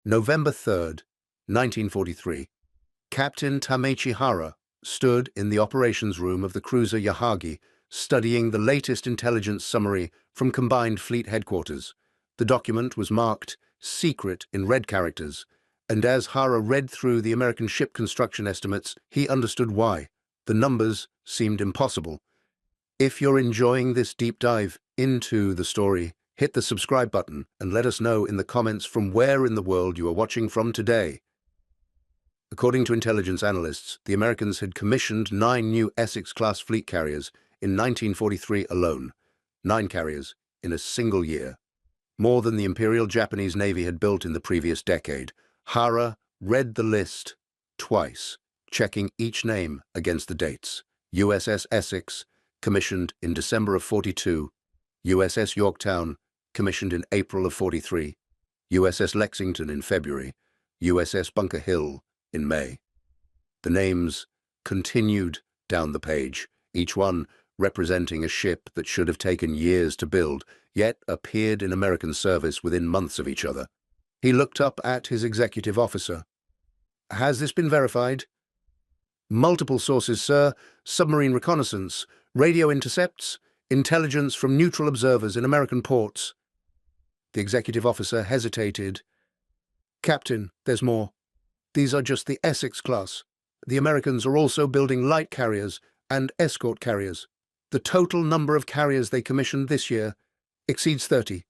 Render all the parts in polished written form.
November 3rd, 1943. Captain Tamechi Hara stood in the operations room of the cruiser Yahagi, studying the latest intelligence summary from Combined Fleet Headquarters. The document was marked "Secret" in red characters, and as Hara read through the American ship construction estimates, he understood why. The numbers seemed impossible. If you're enjoying this deep dive into the story, hit the subscribe button and let us know in the comments from where in the world you are watching from today. According to intelligence analysts, the Americans had commissioned 9 new Essex-class fleet carriers in 1943 alone, 9 carriers in a single year, more than the Imperial Japanese Navy had built in the previous decade. Hara read the list twice, checking each name against the dates. USS Essex, commissioned in December of 42, USS Yorktown, commissioned in April of 43, USS Lexington in February, USS Bunker Hill in May. The names continued down the page, each one representing a ship that should have taken years to build, yet appeared in American service within months of each other. He looked up at his executive officer. "Has this been verified?" "Multiple sources, sir. Submarine reconnaissance, radio intercepts, intelligence from neutral observers in American ports." The executive officer hesitated. "Captain, there's more. These are just the Essex class. The Americans are also building light carriers and escort carriers. The total number of carriers they commissioned this year exceeds 30.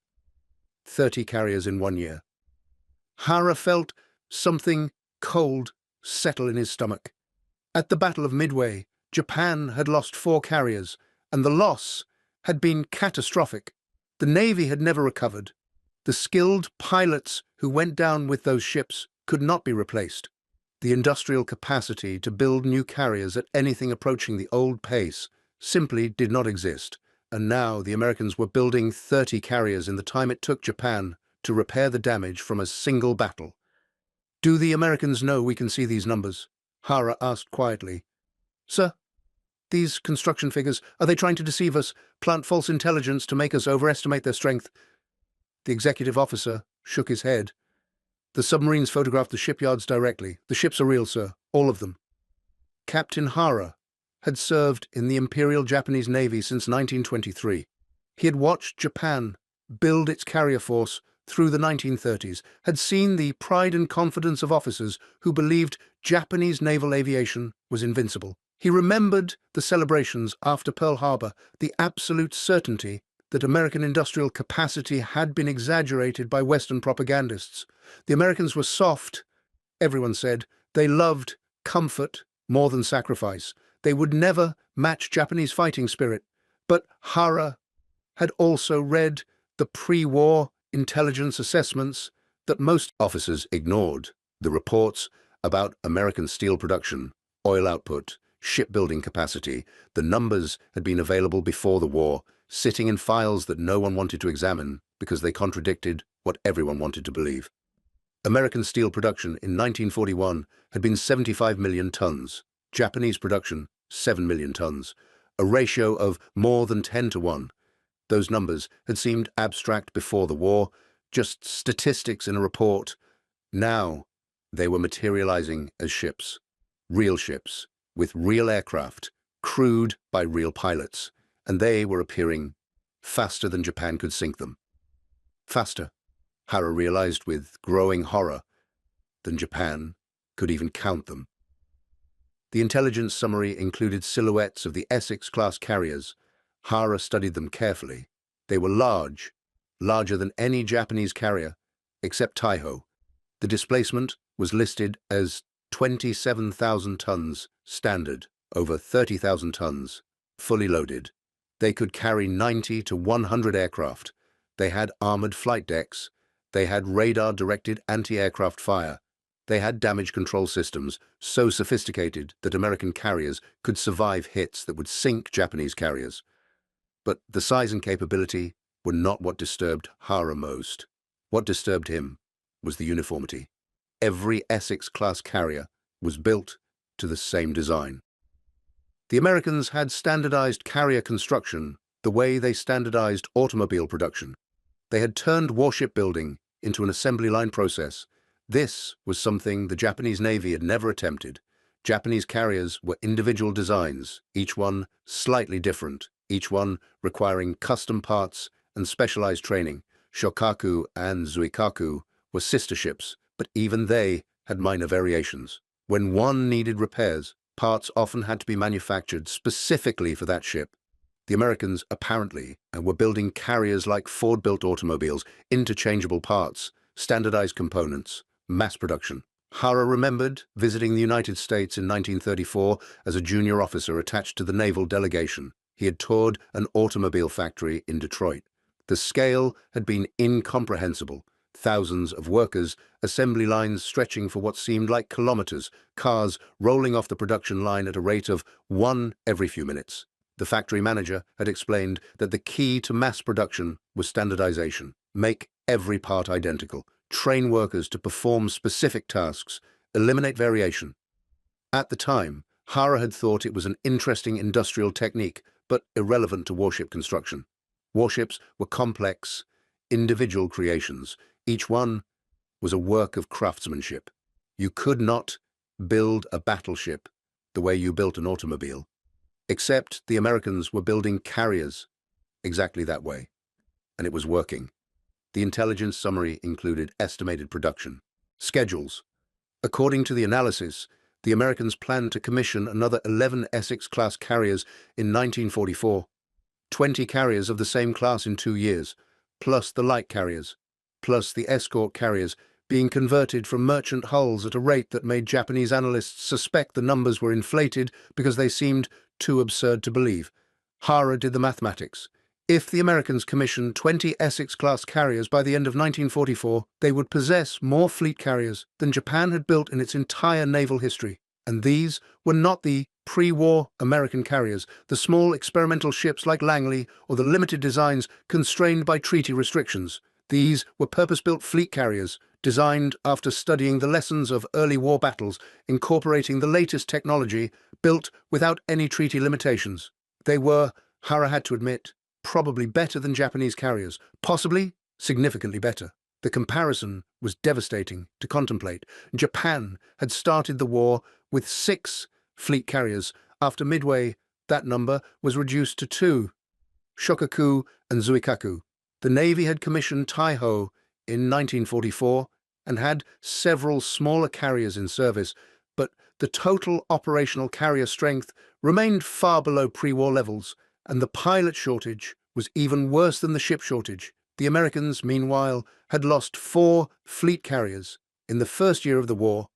30 carriers in 1 year. Hara felt something cold settle in his stomach. At the Battle of Midway, Japan had lost 4 carriers, and the loss had been catastrophic. The Navy had never recovered. The skilled pilots who went down with those ships could not be replaced. The industrial capacity to build new carriers at anything approaching the old pace simply did not exist, and now the Americans were building 30 carriers in the time it took Japan to repair the damage from a single battle. "Do the Americans know we can see these numbers?" Hara asked quietly. "Sir, these construction figures, are they trying to deceive us, plant false intelligence to make us overestimate their strength?" The executive officer shook his head. "The submarines photographed the shipyards directly. The ships are real, sir, all of them." Captain Hara had served in the Imperial Japanese Navy since 1923. He had watched Japan build its carrier force through the 1930s, had seen the pride and confidence of officers who believed Japanese naval aviation was invincible. He remembered the celebrations after Pearl Harbor, the absolute certainty that American industrial capacity had been exaggerated by Western propagandists. The Americans were soft, everyone said. They loved comfort more than sacrifice. They would never match Japanese fighting spirit. But Hara had also read the pre-war intelligence assessments that most officers ignored. The reports about American steel production, oil output, shipbuilding capacity. The numbers had been available before the war, sitting in files that no one wanted to examine because they contradicted what everyone wanted to believe. American steel production in 1941 had been 75 million tons. Japanese production, 7 million tons, a ratio of more than 10 to 1. Those numbers had seemed abstract before the war, just statistics in a report. Now they were materializing as ships, real ships, with real aircraft, crewed by real pilots, and they were appearing faster than Japan could sink them. Faster, Hara realized with growing horror, than Japan could even count them. The intelligence summary included silhouettes of the Essex-class carriers. Hara studied them carefully. They were large, larger than any Japanese carrier, except Taiho. The displacement was listed as 27,000 tons standard, over 30,000 tons, fully loaded. They could carry 90 to 100 aircraft. They had armored flight decks. They had radar-directed anti-aircraft fire. They had damage control systems so sophisticated that American carriers could survive hits that would sink Japanese carriers. But the size and capability were not what disturbed Hara most. What disturbed him was the uniformity. Every Essex-class carrier was built to the same design. The Americans had standardized carrier construction the way they standardized automobile production. They had turned warship building into an assembly line process. This was something the Japanese Navy had never attempted. Japanese carriers were individual designs, each one slightly different, each one requiring custom parts and specialized training. Shokaku and Zuikaku were sister ships, but even they had minor variations. When one needed repairs, parts often had to be manufactured specifically for that ship. The Americans apparently were building carriers like Ford-built automobiles, interchangeable parts, standardized components, mass production. Hara remembered visiting the United States in 1934 as a junior officer attached to the naval delegation. He had toured an automobile factory in Detroit. The scale had been incomprehensible. Thousands of workers, assembly lines stretching for what seemed like kilometers, cars rolling off the production line at a rate of one every few minutes. The factory manager had explained that the key to mass production was standardization. Make every part identical. Train workers to perform specific tasks. Eliminate variation. At the time, Hara had thought it was an interesting industrial technique, but irrelevant to warship construction. Warships were complex, individual creations. Each one was a work of craftsmanship. You could not build a battleship the way you built an automobile. Except the Americans were building carriers exactly that way, and it was working. The intelligence summary included estimated production schedules. According to the analysis, the Americans planned to commission another 11 Essex-class carriers in 1944, 20 carriers of the same class in 2 years, plus the light carriers, plus the escort carriers being converted from merchant hulls at a rate that made Japanese analysts suspect the numbers were inflated because they seemed too absurd to believe. Hara did the mathematics. If the Americans commissioned 20 Essex-class carriers by the end of 1944, they would possess more fleet carriers than Japan had built in its entire naval history. And these were not the pre-war American carriers, the small experimental ships like Langley, or the limited designs constrained by treaty restrictions. These were purpose-built fleet carriers, designed after studying the lessons of early war battles, incorporating the latest technology, built without any treaty limitations. They were, Hara had to admit, probably better than Japanese carriers, possibly significantly better. The comparison was devastating to contemplate. Japan had started the war with 6 fleet carriers. After Midway, that number was reduced to 2, Shokaku and Zuikaku. The Navy had commissioned Taiho in 1944 and had several smaller carriers in service, but the total operational carrier strength remained far below pre-war levels, and the pilot shortage was even worse than the ship shortage. The Americans, meanwhile, had lost 4 fleet carriers in the first year of the war: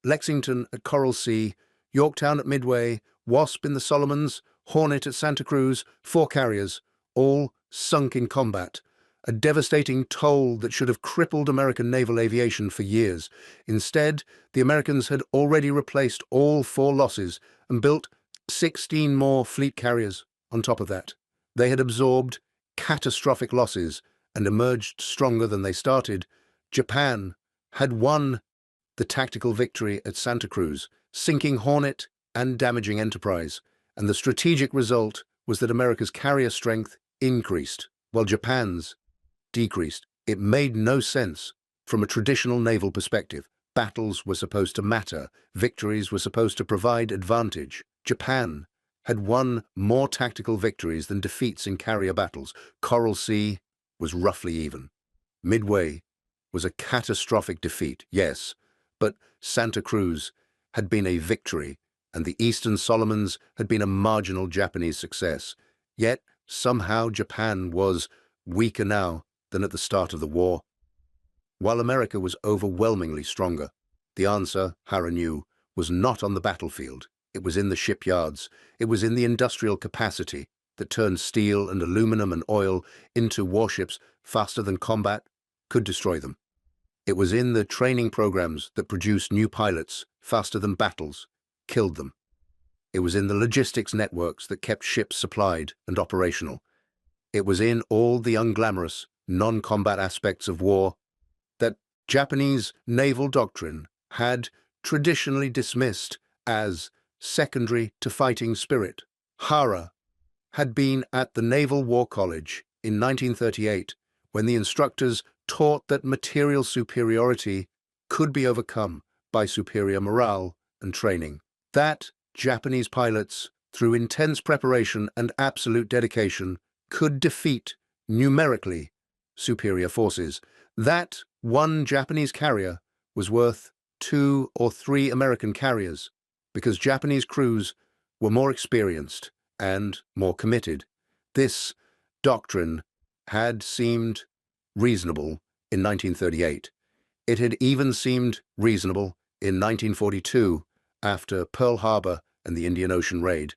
Lexington at Coral Sea, Yorktown at Midway, Wasp in the Solomons, Hornet at Santa Cruz, 4 carriers, all sunk in combat, a devastating toll that should have crippled American naval aviation for years. Instead, the Americans had already replaced all 4 losses and built 16 more fleet carriers on top of that. They had absorbed catastrophic losses and emerged stronger than they started. Japan had won the tactical victory at Santa Cruz, sinking Hornet and damaging Enterprise, and the strategic result was that America's carrier strength increased, while Japan's decreased. It made no sense from a traditional naval perspective. Battles were supposed to matter. Victories were supposed to provide advantage. Japan had won more tactical victories than defeats in carrier battles. Coral Sea was roughly even. Midway was a catastrophic defeat, yes, but Santa Cruz had been a victory, and the Eastern Solomons had been a marginal Japanese success. Yet, somehow Japan was weaker now than at the start of the war, while America was overwhelmingly stronger. The answer, Hara knew, was not on the battlefield. It was in the shipyards. It was in the industrial capacity that turned steel and aluminum and oil into warships faster than combat could destroy them. It was in the training programs that produced new pilots faster than battles killed them. It was in the logistics networks that kept ships supplied and operational. It was in all the unglamorous, non-combat aspects of war that Japanese naval doctrine had traditionally dismissed as secondary to fighting spirit. Hara had been at the Naval War College in 1938 when the instructors taught that material superiority could be overcome by superior morale and training. That Japanese pilots, through intense preparation and absolute dedication, could defeat, numerically, superior forces. That one Japanese carrier was worth 2 or 3 American carriers, because Japanese crews were more experienced and more committed. This doctrine had seemed reasonable in 1938. It had even seemed reasonable in 1942 after Pearl Harbor and the Indian Ocean raid.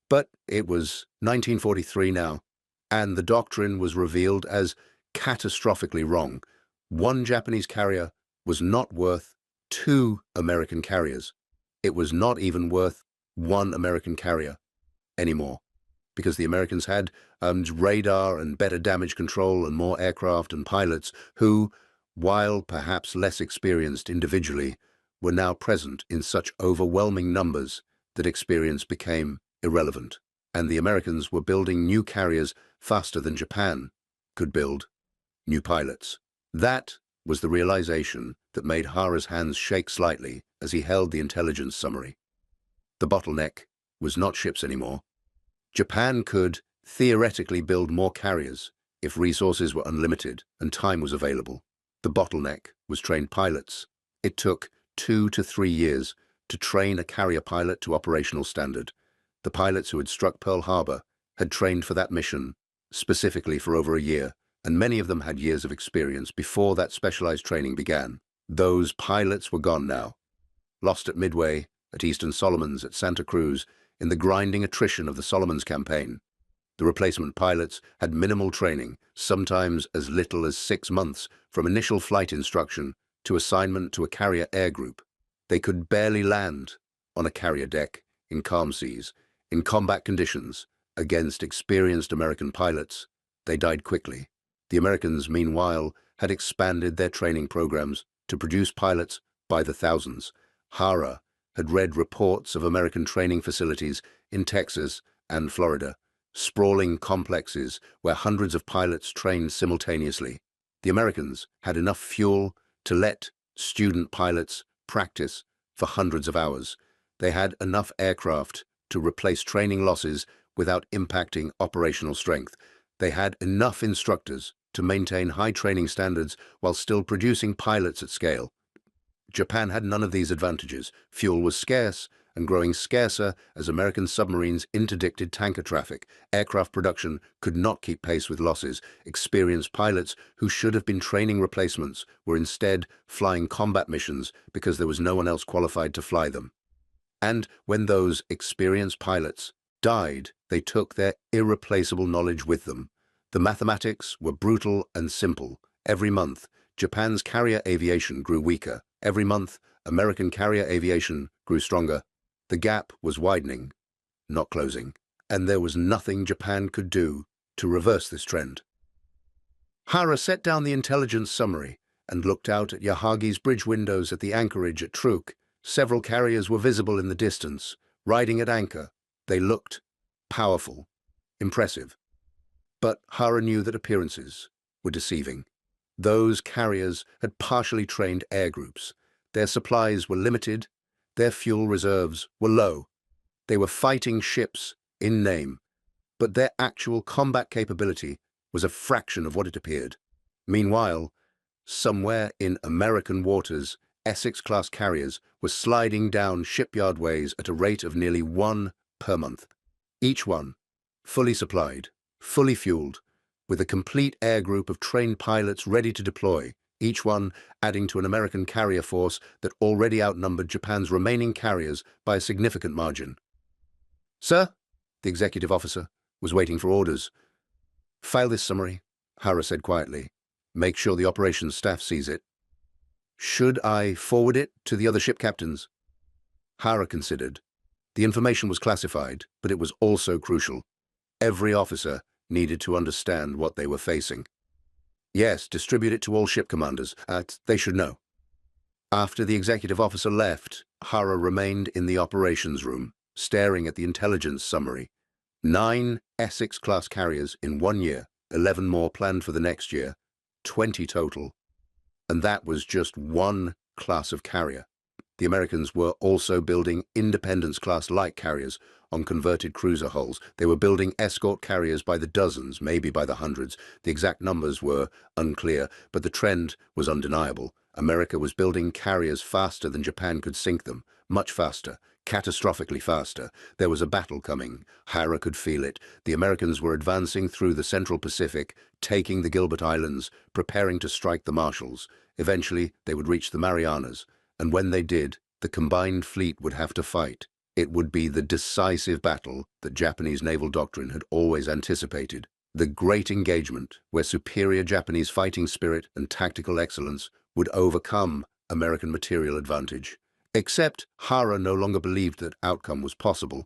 But it was 1943 now, and the doctrine was revealed as catastrophically wrong. One Japanese carrier was not worth 2 American carriers. It was not even worth 1 American carrier anymore, because the Americans had radar and better damage control and more aircraft and pilots who, while perhaps less experienced individually, were now present in such overwhelming numbers that experience became irrelevant. And the Americans were building new carriers faster than Japan could build new pilots. That was the realization that made Hara's hands shake slightly as he held the intelligence summary. The bottleneck was not ships anymore. Japan could theoretically build more carriers if resources were unlimited and time was available. The bottleneck was trained pilots. It took 2 to 3 years to train a carrier pilot to operational standard. The pilots who had struck Pearl Harbor had trained for that mission specifically for over a year, and many of them had years of experience before that specialized training began. Those pilots were gone now, lost at Midway, at Eastern Solomons, at Santa Cruz, in the grinding attrition of the Solomons campaign. The replacement pilots had minimal training, sometimes as little as 6 months from initial flight instruction to assignment to a carrier air group. They could barely land on a carrier deck in calm seas, in combat conditions, against experienced American pilots. They died quickly. The Americans, meanwhile, had expanded their training programs to produce pilots by the thousands. Hara had read reports of American training facilities in Texas and Florida, sprawling complexes where hundreds of pilots trained simultaneously. The Americans had enough fuel to let student pilots practice for hundreds of hours. They had enough aircraft to replace training losses without impacting operational strength. They had enough instructors to maintain high training standards while still producing pilots at scale. Japan had none of these advantages. Fuel was scarce and growing scarcer as American submarines interdicted tanker traffic. Aircraft production could not keep pace with losses. Experienced pilots who should have been training replacements were instead flying combat missions because there was no one else qualified to fly them. And when those experienced pilots died, they took their irreplaceable knowledge with them. The mathematics were brutal and simple. Every month, Japan's carrier aviation grew weaker. Every month, American carrier aviation grew stronger. The gap was widening, not closing, and there was nothing Japan could do to reverse this trend. Hara set down the intelligence summary and looked out at Yahagi's bridge windows at the anchorage at Truk. Several carriers were visible in the distance, riding at anchor. They looked powerful, impressive. But Hara knew that appearances were deceiving. Those carriers had partially trained air groups. Their supplies were limited. Their fuel reserves were low. They were fighting ships in name, but their actual combat capability was a fraction of what it appeared. Meanwhile, somewhere in American waters, Essex-class carriers were sliding down shipyard ways at a rate of nearly 1 per month. Each one fully supplied, fully fueled, with a complete air group of trained pilots ready to deploy, each one adding to an American carrier force that already outnumbered Japan's remaining carriers by a significant margin. "Sir," the executive officer was waiting for orders. "File this summary," Hara said quietly. "Make sure the operations staff sees it." "Should I forward it to the other ship captains?" Hara considered. The information was classified, but it was also crucial. Every officer needed to understand what they were facing. "Yes, distribute it to all ship commanders. They should know." After the executive officer left, Hara remained in the operations room, staring at the intelligence summary. 9 Essex-class carriers in 1 year, 11 more planned for the next year, 20 total. And that was just one class of carrier. The Americans were also building Independence-class light carriers on converted cruiser hulls. They were building escort carriers by the dozens, maybe by the hundreds. The exact numbers were unclear, but the trend was undeniable. America was building carriers faster than Japan could sink them, much faster, catastrophically faster. There was a battle coming. Hara could feel it. The Americans were advancing through the Central Pacific, taking the Gilbert Islands, preparing to strike the Marshalls. Eventually, they would reach the Marianas. And when they did, the combined fleet would have to fight. It would be the decisive battle that Japanese naval doctrine had always anticipated. The great engagement, where superior Japanese fighting spirit and tactical excellence would overcome American material advantage. Except Hara no longer believed that outcome was possible.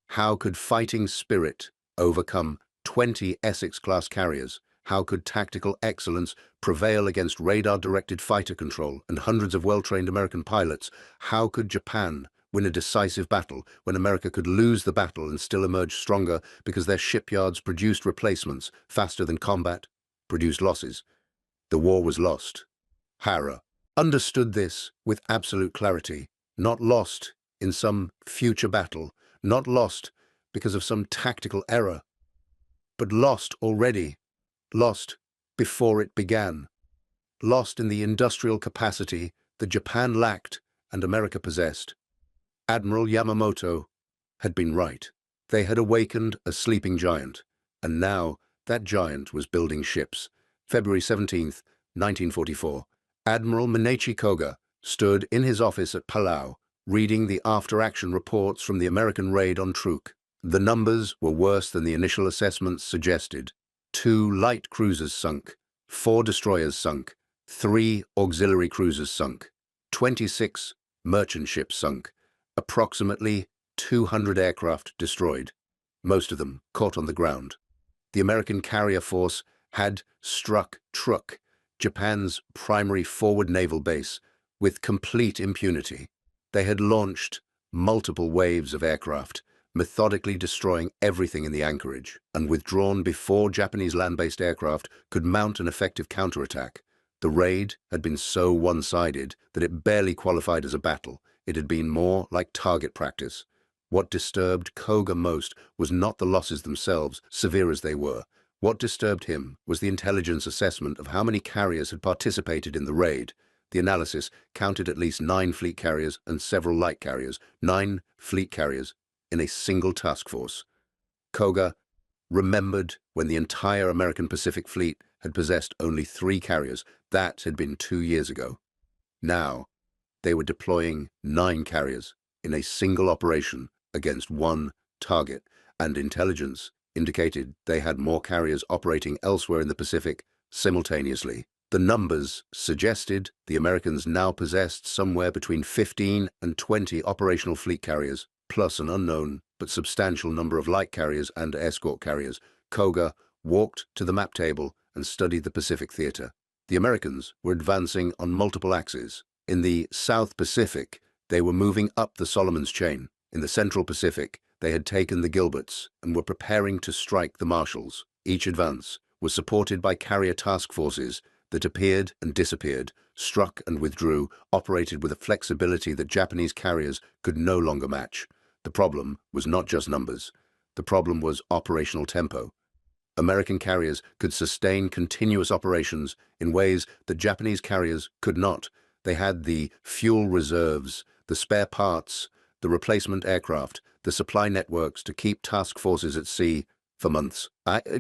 How could fighting spirit overcome 20 Essex-class carriers? How could tactical excellence prevail against radar-directed fighter control and hundreds of well-trained American pilots? How could Japan win a decisive battle when America could lose the battle and still emerge stronger because their shipyards produced replacements faster than combat produced losses? The war was lost. Hara understood this with absolute clarity, not lost in some future battle, not lost because of some tactical error, but lost already. Lost before it began, lost in the industrial capacity that Japan lacked and America possessed. Admiral Yamamoto had been right. They had awakened a sleeping giant, and now that giant was building ships. February 17th, 1944. Admiral Minechi Koga stood in his office at Palau, reading the after-action reports from the American raid on Truk. The numbers were worse than the initial assessments suggested. 2 light cruisers sunk, 4 destroyers sunk, 3 auxiliary cruisers sunk, 26 merchant ships sunk, approximately 200 aircraft destroyed, most of them caught on the ground. The American carrier force had struck Truk, Japan's primary forward naval base, with complete impunity. They had launched multiple waves of aircraft, methodically destroying everything in the anchorage, and withdrawn before Japanese land-based aircraft could mount an effective counterattack. The raid had been so one-sided that it barely qualified as a battle. It had been more like target practice. What disturbed Koga most was not the losses themselves, severe as they were. What disturbed him was the intelligence assessment of how many carriers had participated in the raid. The analysis counted at least 9 fleet carriers and several light carriers. 9 fleet carriers in a single task force. Koga remembered when the entire American Pacific Fleet had possessed only 3 carriers. That had been 2 years ago. Now, they were deploying 9 carriers in a single operation against 1 target, and intelligence indicated they had more carriers operating elsewhere in the Pacific simultaneously. The numbers suggested the Americans now possessed somewhere between 15 and 20 operational fleet carriers, plus an unknown but substantial number of light carriers and escort carriers. Koga walked to the map table and studied the Pacific theater. The Americans were advancing on multiple axes. In the South Pacific, they were moving up the Solomon's chain. In the Central Pacific, they had taken the Gilberts and were preparing to strike the Marshalls. Each advance was supported by carrier task forces that appeared and disappeared, struck and withdrew, operated with a flexibility that Japanese carriers could no longer match. The problem was not just numbers. The problem was operational tempo. American carriers could sustain continuous operations in ways that Japanese carriers could not. They had the fuel reserves, the spare parts, the replacement aircraft, the supply networks to keep task forces at sea for months.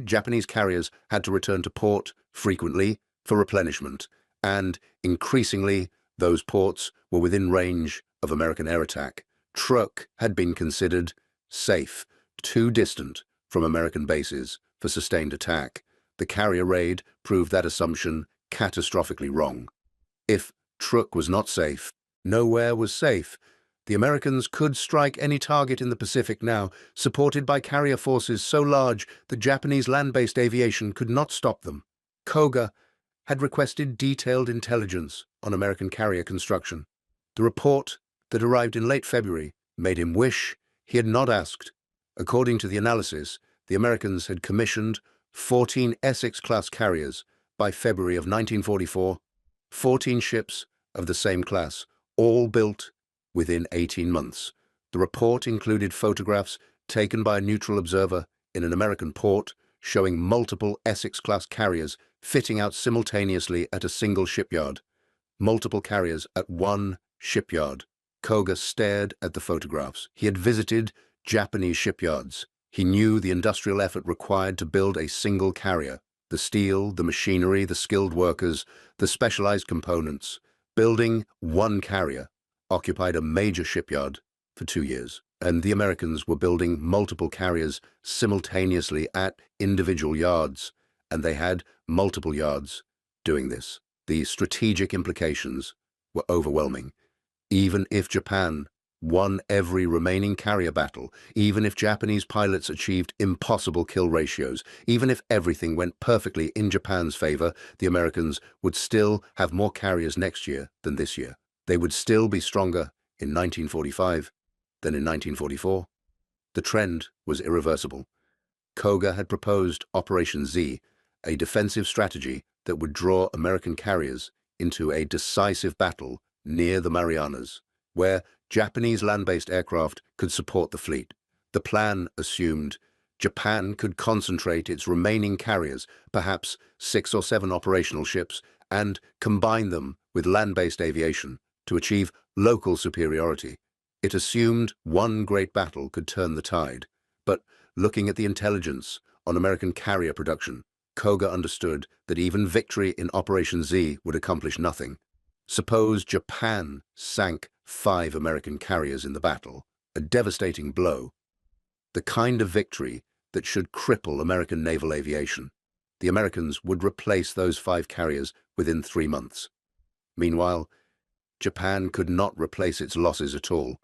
Japanese carriers had to return to port frequently for replenishment, and increasingly those ports were within range of American air attack. Truk had been considered safe, too distant from American bases for sustained attack. The carrier raid proved that assumption catastrophically wrong. If Truk was not safe, nowhere was safe. The Americans could strike any target in the Pacific now, supported by carrier forces so large that Japanese land-based aviation could not stop them. Koga had requested detailed intelligence on American carrier construction. The report that arrived in late February made him wish he had not asked. According to the analysis, the Americans had commissioned 14 Essex-class carriers by February of 1944, 14 ships of the same class, all built within 18 months. The report included photographs taken by a neutral observer in an American port showing multiple Essex-class carriers fitting out simultaneously at a single shipyard. Multiple carriers at one shipyard. Koga stared at the photographs. He had visited Japanese shipyards. He knew the industrial effort required to build a single carrier. The steel, the machinery, the skilled workers, the specialized components. Building one carrier occupied a major shipyard for 2 years, and the Americans were building multiple carriers simultaneously at individual yards, and they had multiple yards doing this. The strategic implications were overwhelming. Even if Japan won every remaining carrier battle, even if Japanese pilots achieved impossible kill ratios, even if everything went perfectly in Japan's favor, the Americans would still have more carriers next year than this year. They would still be stronger in 1945 than in 1944. The trend was irreversible. Koga had proposed Operation Z, a defensive strategy that would draw American carriers into a decisive battle near the Marianas, where Japanese land-based aircraft could support the fleet. The plan assumed Japan could concentrate its remaining carriers, perhaps 6 or 7 operational ships, and combine them with land-based aviation to achieve local superiority. It assumed one great battle could turn the tide. But looking at the intelligence on American carrier production, Koga understood that even victory in Operation Z would accomplish nothing. Suppose Japan sank 5 American carriers in the battle, a devastating blow, the kind of victory that should cripple American naval aviation. The Americans would replace those 5 carriers within 3 months. Meanwhile, Japan could not replace its losses at all.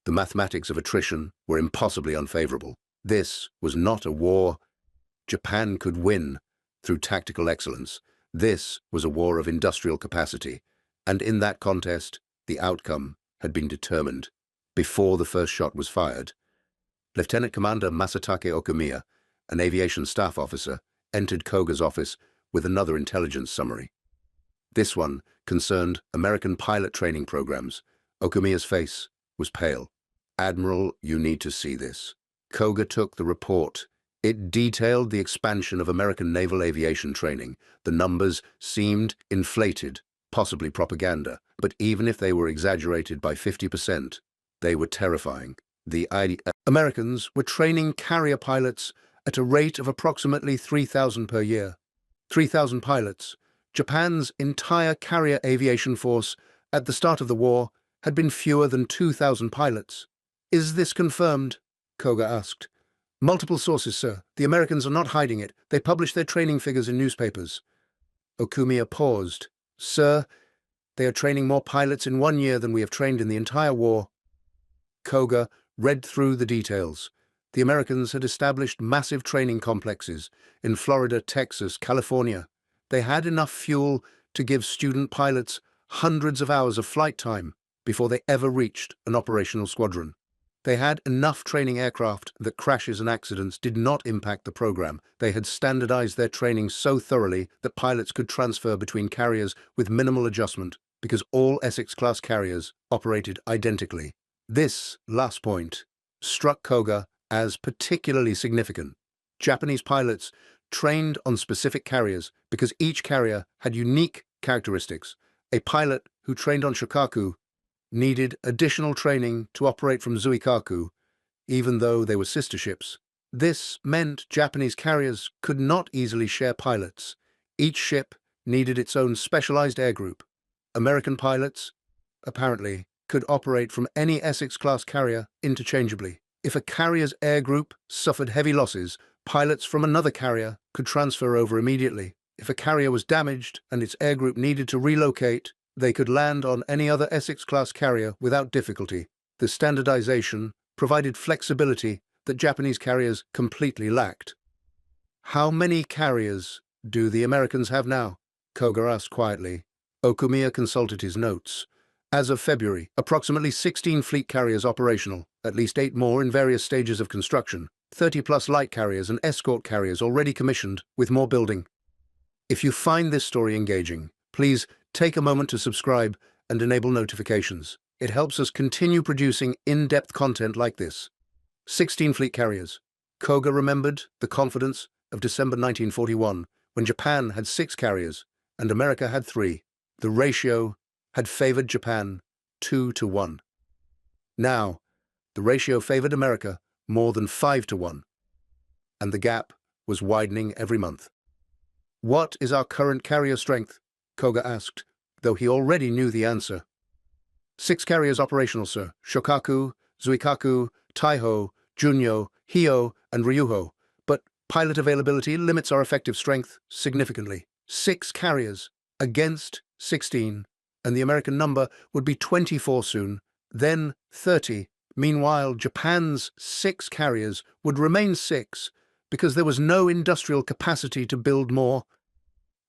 The mathematics of attrition were impossibly unfavorable. This was not a war Japan could win through tactical excellence. This was a war of industrial capacity, and in that contest, the outcome had been determined before the first shot was fired. Lieutenant Commander Masatake Okumiya, an aviation staff officer, entered Koga's office with another intelligence summary. This one concerned American pilot training programs. Okumiya's face was pale. "Admiral, you need to see this." Koga took the report. It detailed the expansion of American naval aviation training. The numbers seemed inflated, possibly propaganda, but even if they were exaggerated by 50%, they were terrifying. The Americans were training carrier pilots at a rate of approximately 3,000 per year. 3,000 pilots. Japan's entire carrier aviation force at the start of the war had been fewer than 2,000 pilots. "Is this confirmed?" Koga asked. "Multiple sources, sir. The Americans are not hiding it. They publish their training figures in newspapers." Okumiya paused. "Sir, they are training more pilots in 1 year than we have trained in the entire war." Koga read through the details. The Americans had established massive training complexes in Florida, Texas, California. They had enough fuel to give student pilots hundreds of hours of flight time before they ever reached an operational squadron. They had enough training aircraft that crashes and accidents did not impact the program. They had standardized their training so thoroughly that pilots could transfer between carriers with minimal adjustment because all Essex-class carriers operated identically. This last point struck Koga as particularly significant. Japanese pilots trained on specific carriers because each carrier had unique characteristics. A pilot who trained on Shokaku needed additional training to operate from Zuikaku, even though they were sister ships. This meant Japanese carriers could not easily share pilots. Each ship needed its own specialized air group. American pilots, apparently, could operate from any Essex-class carrier interchangeably. If a carrier's air group suffered heavy losses, pilots from another carrier could transfer over immediately. If a carrier was damaged and its air group needed to relocate, they could land on any other Essex-class carrier without difficulty. The standardization provided flexibility that Japanese carriers completely lacked. "How many carriers do the Americans have now?" Koga asked quietly. Okumiya consulted his notes. As of February, approximately 16 fleet carriers operational, at least 8 more in various stages of construction, 30-plus light carriers and escort carriers already commissioned, with more building. If you find this story engaging, please take a moment to subscribe and enable notifications. It helps us continue producing in-depth content like this. 16 fleet carriers. Koga remembered the confidence of December 1941, when Japan had 6 carriers and America had 3. The ratio had favored Japan 2-1. Now, the ratio favored America more than 5-1, and the gap was widening every month. "What is our current carrier strength?" Koga asked, though he already knew the answer. 6 carriers operational, sir. Shokaku, Zuikaku, Taiho, Junyo, Hio, and Ryuho. But pilot availability limits our effective strength significantly. 6 carriers against 16, and the American number would be 24 soon, then 30. Meanwhile, Japan's 6 carriers would remain 6 because there was no industrial capacity to build more.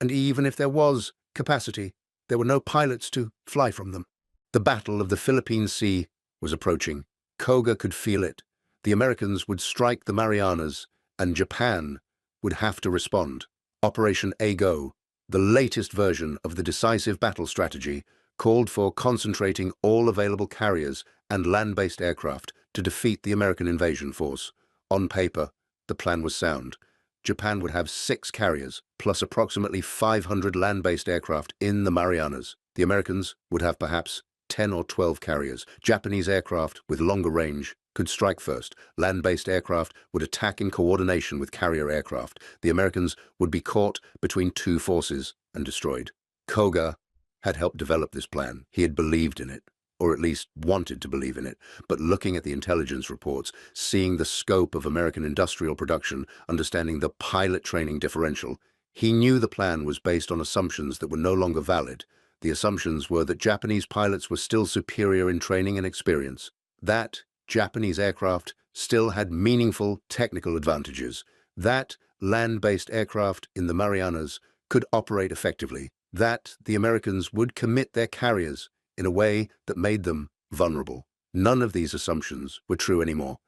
And even if there was capacity, there were no pilots to fly from them. The Battle of the Philippine Sea was approaching. Koga could feel it. The Americans would strike the Marianas, and Japan would have to respond. Operation A-Go, the latest version of the decisive battle strategy, called for concentrating all available carriers and land-based aircraft to defeat the American invasion force. On paper, the plan was sound. Japan would have 6 carriers, plus approximately 500 land-based aircraft in the Marianas. The Americans would have perhaps 10 or 12 carriers. Japanese aircraft with longer range could strike first. Land-based aircraft would attack in coordination with carrier aircraft. The Americans would be caught between 2 forces and destroyed. Koga had helped develop this plan. He had believed in it, or at least wanted to believe in it. But looking at the intelligence reports, seeing the scope of American industrial production, understanding the pilot training differential, he knew the plan was based on assumptions that were no longer valid. The assumptions were that Japanese pilots were still superior in training and experience, that Japanese aircraft still had meaningful technical advantages, that land-based aircraft in the Marianas could operate effectively, that the Americans would commit their carriers in a way that made them vulnerable. None of these assumptions were true anymore.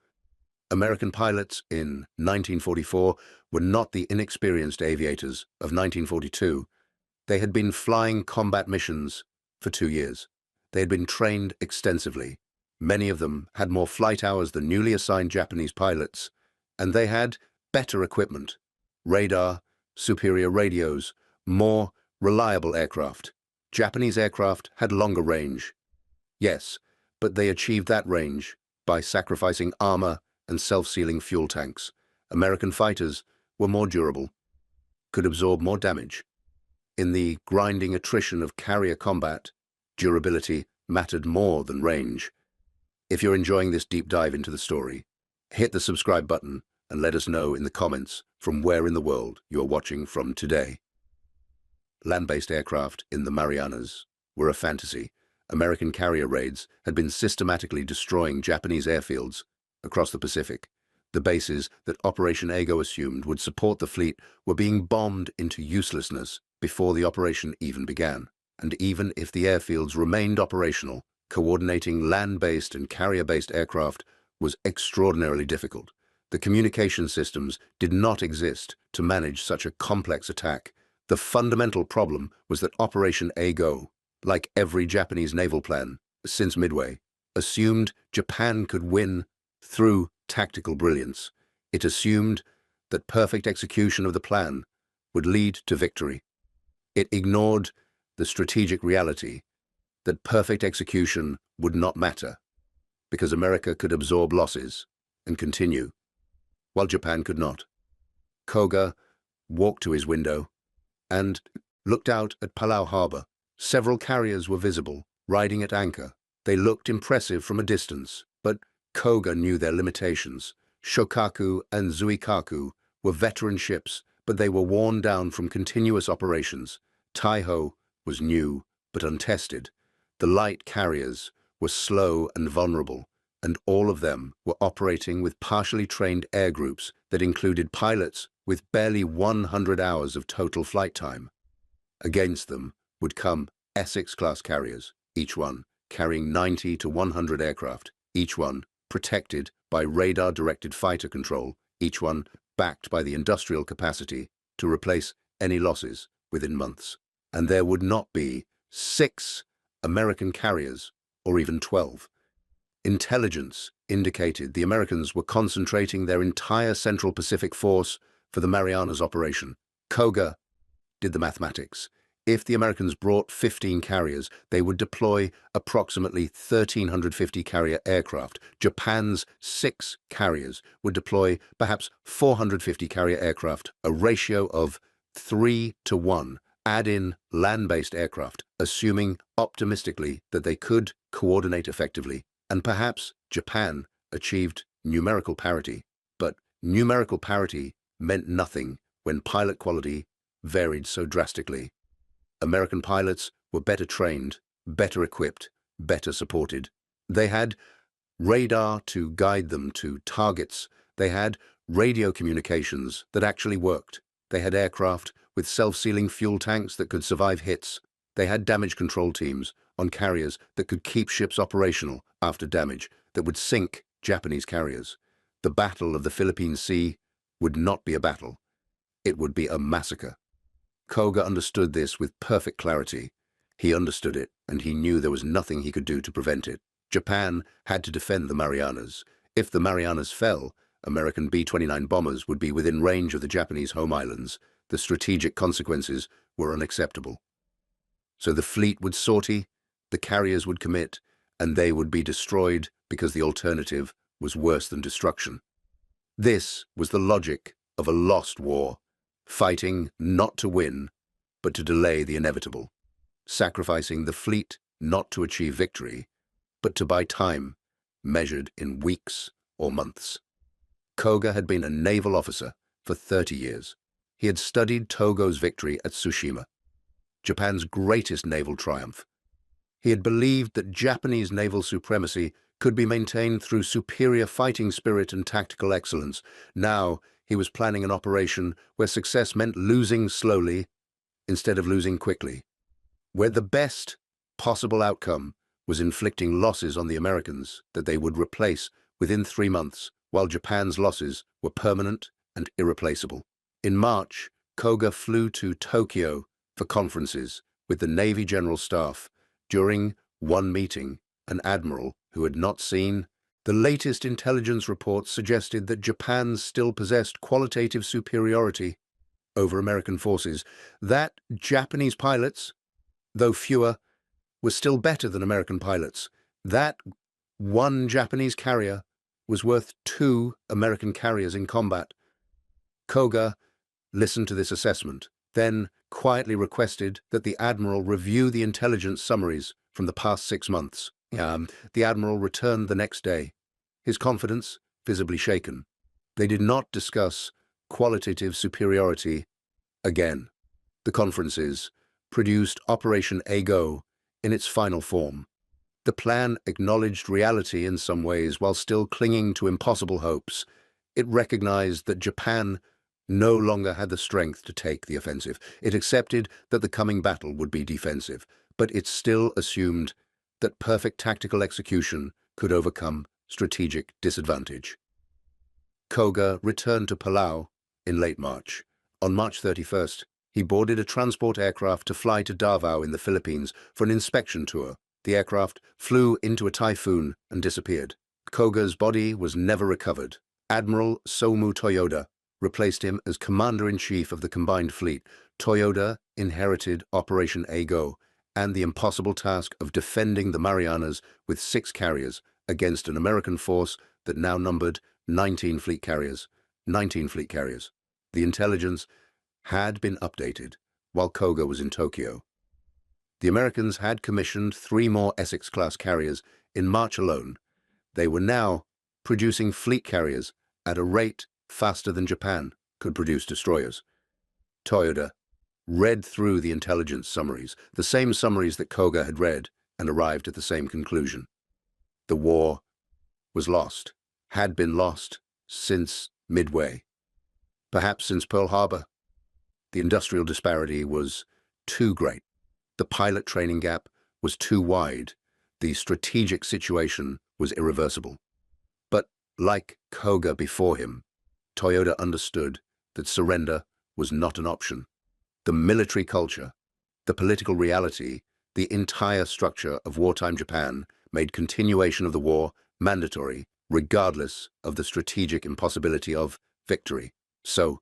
American pilots in 1944 were not the inexperienced aviators of 1942. They had been flying combat missions for 2 years. They had been trained extensively. Many of them had more flight hours than newly assigned Japanese pilots, and they had better equipment: radar, superior radios, more reliable aircraft. Japanese aircraft had longer range. Yes, but they achieved that range by sacrificing armor and self-sealing fuel tanks. American fighters were more durable, could absorb more damage. In the grinding attrition of carrier combat, durability mattered more than range. If you're enjoying this deep dive into the story, hit the subscribe button and let us know in the comments from where in the world you're watching from today. Land-based aircraft in the Marianas were a fantasy. American carrier raids had been systematically destroying Japanese airfields across the Pacific. The bases that Operation A-Go assumed would support the fleet were being bombed into uselessness before the operation even began. And even if the airfields remained operational, coordinating land-based and carrier-based aircraft was extraordinarily difficult. The communication systems did not exist to manage such a complex attack. The fundamental problem was that Operation A-Go, like every Japanese naval plan since Midway, assumed Japan could win through tactical brilliance. It assumed that perfect execution of the plan would lead to victory. It ignored the strategic reality that perfect execution would not matter, because America could absorb losses and continue, while Japan could not. Koga walked to his window and looked out at Palau Harbor. Several carriers were visible, riding at anchor. They looked impressive from a distance, but Koga knew their limitations. Shokaku and Zuikaku were veteran ships, but they were worn down from continuous operations. Taiho was new, but untested. The light carriers were slow and vulnerable, and all of them were operating with partially trained air groups that included pilots with barely 100 hours of total flight time. Against them would come Essex-class carriers, each one carrying 90 to 100 aircraft, each one protected by radar-directed fighter control, each one backed by the industrial capacity to replace any losses within months. And there would not be 6 American carriers, or even 12. Intelligence indicated the Americans were concentrating their entire Central Pacific force for the Marianas operation. Koga did the mathematics. If the Americans brought 15 carriers, they would deploy approximately 1,350 carrier aircraft. Japan's 6 carriers would deploy perhaps 450 carrier aircraft, a ratio of 3 to 1. Add in land-based aircraft, assuming optimistically that they could coordinate effectively, and perhaps Japan achieved numerical parity. But numerical parity meant nothing when pilot quality varied so drastically. American pilots were better trained, better equipped, better supported. They had radar to guide them to targets. They had radio communications that actually worked. They had aircraft with self-sealing fuel tanks that could survive hits. They had damage control teams on carriers that could keep ships operational after damage, that would sink Japanese carriers. The Battle of the Philippine Sea would not be a battle. It would be a massacre. Koga understood this with perfect clarity. He understood it, and he knew there was nothing he could do to prevent it. Japan had to defend the Marianas. If the Marianas fell, American B-29 bombers would be within range of the Japanese home islands. The strategic consequences were unacceptable. So the fleet would sortie, the carriers would commit, and they would be destroyed because the alternative was worse than destruction. This was the logic of a lost war. Fighting not to win, but to delay the inevitable. Sacrificing the fleet not to achieve victory, but to buy time, measured in weeks or months. Koga had been a naval officer for 30 years. He had studied Togo's victory at Tsushima, Japan's greatest naval triumph. He had believed that Japanese naval supremacy could be maintained through superior fighting spirit and tactical excellence. Now, he was planning an operation where success meant losing slowly instead of losing quickly, where the best possible outcome was inflicting losses on the Americans that they would replace within 3 months, while Japan's losses were permanent and irreplaceable. In March, Koga flew to Tokyo for conferences with the Navy General Staff. During one meeting, an admiral who had not seen the latest intelligence reports suggested that Japan still possessed qualitative superiority over American forces, that Japanese pilots, though fewer, were still better than American pilots, that one Japanese carrier was worth 2 American carriers in combat. Koga listened to this assessment, then quietly requested that the admiral review the intelligence summaries from the past 6 months. The admiral returned the next day, his confidence visibly shaken. They did not discuss qualitative superiority again. The conferences produced Operation A-Go in its final form. The plan acknowledged reality in some ways while still clinging to impossible hopes. It recognized that Japan no longer had the strength to take the offensive. It accepted that the coming battle would be defensive, but it still assumed that perfect tactical execution could overcome strategic disadvantage. Koga returned to Palau in late March. On March 31st, he boarded a transport aircraft to fly to Davao in the Philippines for an inspection tour. The aircraft flew into a typhoon and disappeared. Koga's body was never recovered. Admiral Somu Toyoda replaced him as Commander-in-Chief of the Combined Fleet. Toyoda inherited Operation A-Go and the impossible task of defending the Marianas with 6 carriers against an American force that now numbered 19 fleet carriers. The intelligence had been updated while Koga was in Tokyo. The Americans had commissioned 3 more Essex-class carriers in March alone. They were now producing fleet carriers at a rate faster than Japan could produce destroyers. Toyoda read through the intelligence summaries, the same summaries that Koga had read, and arrived at the same conclusion. The war was lost, had been lost since Midway, perhaps since Pearl Harbor. The industrial disparity was too great. The pilot training gap was too wide. The strategic situation was irreversible. But like Koga before him, Toyoda understood that surrender was not an option. The military culture, the political reality The entire structure of wartime Japan made continuation of the war mandatory, regardless of the strategic impossibility of victory. So,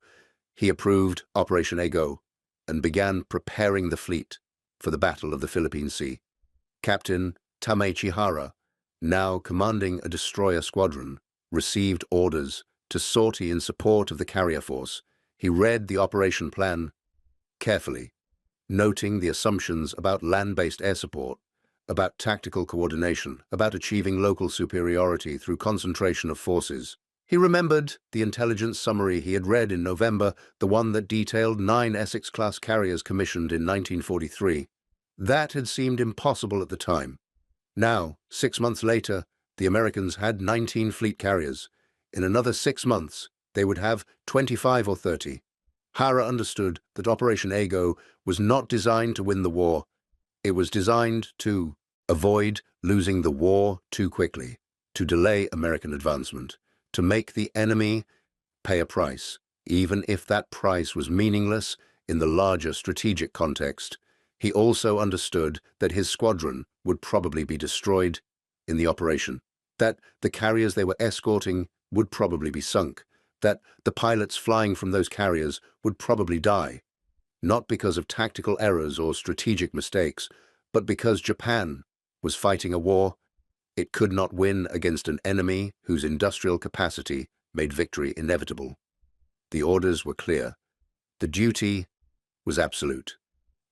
he approved Operation Ego and began preparing the fleet for the Battle of the Philippine Sea. Captain Tamechi Hara, now commanding a destroyer squadron, received orders to sortie in support of the carrier force. He read the operation plan carefully, noting the assumptions about land-based air support, about tactical coordination, about achieving local superiority through concentration of forces. He remembered the intelligence summary he had read in November, the one that detailed 9 Essex-class carriers commissioned in 1943. That had seemed impossible at the time. Now, 6 months later, the Americans had 19 fleet carriers. In another 6 months, they would have 25 or 30. Hara understood that Operation Ego was not designed to win the war. It was designed to avoid losing the war too quickly, to delay American advancement, to make the enemy pay a price, even if that price was meaningless in the larger strategic context. He also understood that his squadron would probably be destroyed in the operation, that the carriers they were escorting would probably be sunk, that the pilots flying from those carriers would probably die, not because of tactical errors or strategic mistakes, but because Japan was fighting a war it could not win against an enemy whose industrial capacity made victory inevitable. The orders were clear. The duty was absolute.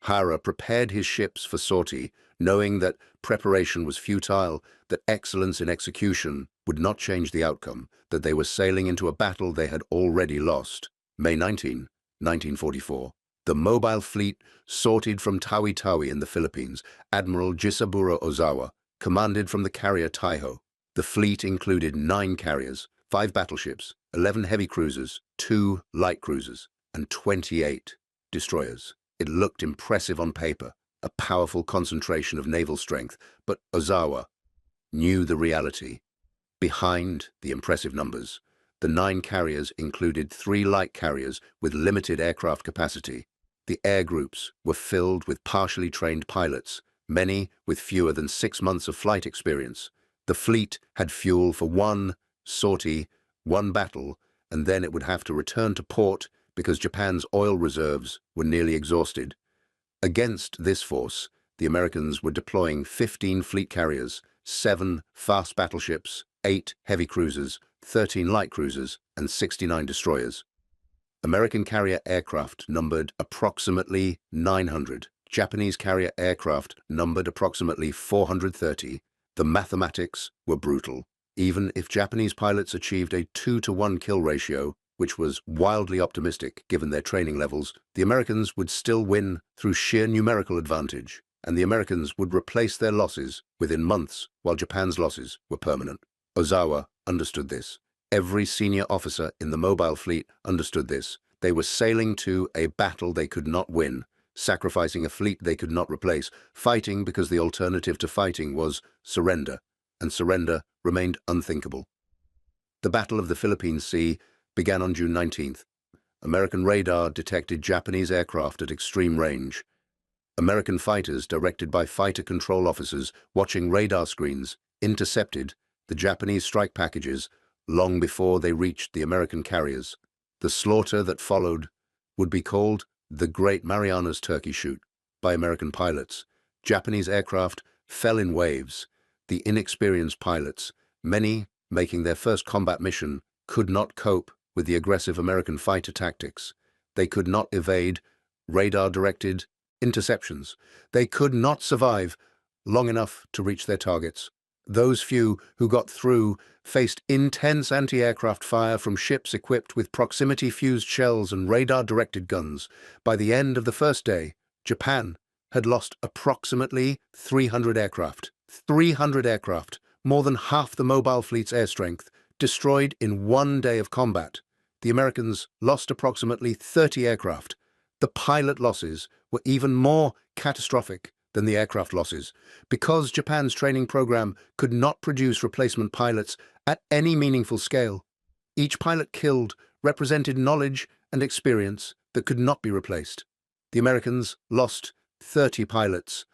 Hara prepared his ships for sortie, knowing that preparation was futile, that excellence in execution would not change the outcome, that they were sailing into a battle they had already lost. May 19, 1944. The mobile fleet sortied from Tawi-Tawi in the Philippines. Admiral Jisaburo Ozawa commanded from the carrier Taiho. The fleet included 9 carriers, 5 battleships, 11 heavy cruisers, 2 light cruisers, and 28 destroyers. It looked impressive on paper, a powerful concentration of naval strength, but Ozawa knew the reality. Behind the impressive numbers, the 9 carriers included 3 light carriers with limited aircraft capacity. The air groups were filled with partially trained pilots, many with fewer than 6 months of flight experience. The fleet had fuel for 1 sortie, 1 battle, and then it would have to return to port because Japan's oil reserves were nearly exhausted. Against this force, the Americans were deploying 15 fleet carriers, 7 fast battleships, 8 heavy cruisers, 13 light cruisers, and 69 destroyers. American carrier aircraft numbered approximately 900. Japanese carrier aircraft numbered approximately 430. The mathematics were brutal. Even if Japanese pilots achieved a 2-to-1 kill ratio, which was wildly optimistic given their training levels, the Americans would still win through sheer numerical advantage, and the Americans would replace their losses within months, while Japan's losses were permanent. Ozawa understood this. Every senior officer in the mobile fleet understood this. They were sailing to a battle they could not win, sacrificing a fleet they could not replace, fighting because the alternative to fighting was surrender, and surrender remained unthinkable. The Battle of the Philippine Sea began on June 19th. American radar detected Japanese aircraft at extreme range. American fighters, directed by fighter control officers watching radar screens, intercepted the Japanese strike packages long before they reached the American carriers. The slaughter that followed would be called the Great Marianas Turkey Shoot by American pilots. Japanese aircraft fell in waves. The inexperienced pilots, many making their first combat mission, could not cope with the aggressive American fighter tactics. They could not evade radar-directed interceptions. They could not survive long enough to reach their targets. Those few who got through faced intense anti-aircraft fire from ships equipped with proximity-fused shells and radar-directed guns. By the end of the first day, Japan had lost approximately 300 aircraft. 300 aircraft, more than half the mobile fleet's air strength, destroyed in 1 day of combat. The Americans lost approximately 30 aircraft. The pilot losses were even more catastrophic than the aircraft losses, because Japan's training program could not produce replacement pilots at any meaningful scale. Each pilot killed represented knowledge and experience that could not be replaced. The Americans lost 30 pilots,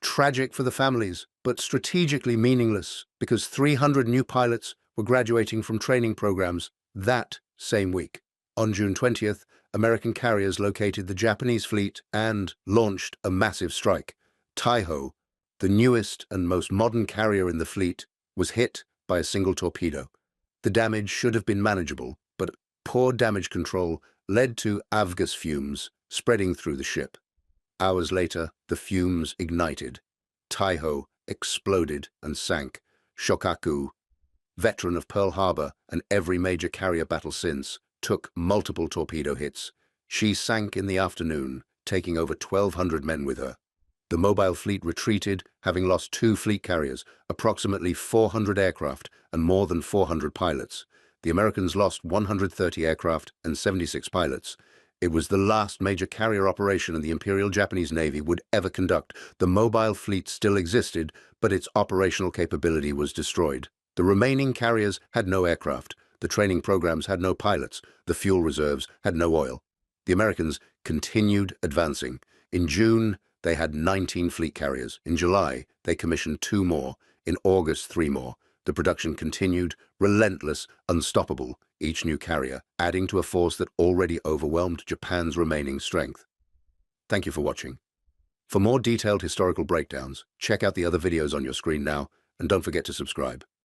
Tragic for the families, but strategically meaningless because 300 new pilots were graduating from training programs that same week. On June 20th, American carriers located the Japanese fleet and launched a massive strike. Taiho, the newest and most modern carrier in the fleet, was hit by a single torpedo. The damage should have been manageable, but poor damage control led to avgas fumes spreading through the ship. Hours later, the fumes ignited. Taiho exploded and sank. Shokaku, veteran of Pearl Harbor and every major carrier battle since, took multiple torpedo hits. She sank in the afternoon, taking over 1,200 men with her. The mobile fleet retreated, having lost 2 fleet carriers, approximately 400 aircraft, and more than 400 pilots. The Americans lost 130 aircraft and 76 pilots. It was the last major carrier operation the Imperial Japanese Navy would ever conduct. The mobile fleet still existed, but its operational capability was destroyed. The remaining carriers had no aircraft. The training programs had no pilots. The fuel reserves had no oil. The Americans continued advancing. In June, they had 19 fleet carriers. In July, they commissioned 2 more. In August, 3 more. The production continued, relentless, unstoppable, each new carrier adding to a force that already overwhelmed Japan's remaining strength. Thank you for watching. For more detailed historical breakdowns, check out the other videos on your screen now, and don't forget to subscribe.